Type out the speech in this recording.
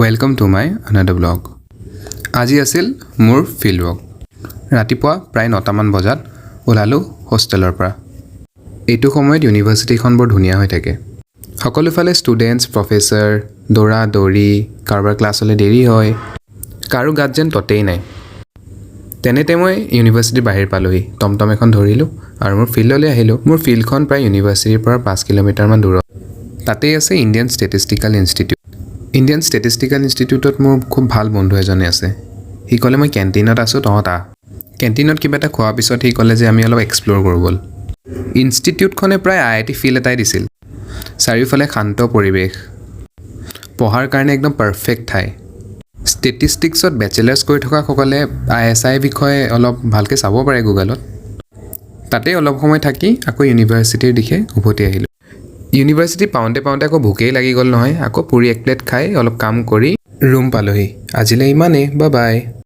Welcome to my another blog. আজি আছিল মোৰ ফিল্ড ৱৰ্ক। ৰাতিপুৱা প্ৰায় 9টামান বজাত ওলালোঁ হোষ্টেলৰ পৰা। এইটো সময়ত ইউনিভাৰ্চিটিখন বৰ ধুনীয়া হৈ থাকে। সকলোফালে ষ্টুডেণ্টছ, প্ৰফেচাৰ, দৌৰা দৌৰি, কাৰোবাৰ ক্লাছলৈ দেৰি হয়, কাৰো গাত যেন ততেই নাই। তেনেতে মই ইউনিভাৰ্চিটিৰ বাহিৰ পালোহি। টমটম এখন ধৰিলোঁ আৰু মোৰ ফিল্ডলৈ আহিলোঁ। মোৰ ফিল্ডখন প্ৰায় ইউনিভাৰ্চিটিৰ পৰা 5 কিলোমিটাৰমান দূৰত। তাতেই আছে Indian statistical institute. Indian statistical ইনষ্টিটিউটত মোৰ খুব ভাল বন্ধু এজনে আছে। সি ক'লে মই কেণ্টিনত আছোঁ, তহঁত আহ। কেণ্টিনত কিবা এটা খোৱাৰ পিছত সি ক'লে যে আমি অলপ এক্সপ্ল'ৰ কৰোঁ ব'ল। ইনষ্টিটিউটখনে প্ৰায় IIT ফিল এটাই দিছিল। চাৰিওফালে শান্ত পৰিৱেশ, পঢ়াৰ কাৰণে একদম পাৰফেক্ট ঠাই। ষ্টেটিষ্টিক্সত বেচেলাৰ্ছ কৰি থকাসকলে ISI বিষয়ে অলপ ভালকৈ চাব পাৰে গুগলত। তাতে অলপ সময় থাকি আকৌ ইউনিভাৰ্চিটিৰ দিশে উভতি আহিলোঁ। ইউনিভাৰ্চিটি পাওঁতে আকৌ ভোকেই লাগি গ'ল নহয়। আকৌ পুৰি এক প্লেট খাই অলপ কাম কৰি ৰুম পালোহি। আজিলৈ ইমানেই, বাই বাই।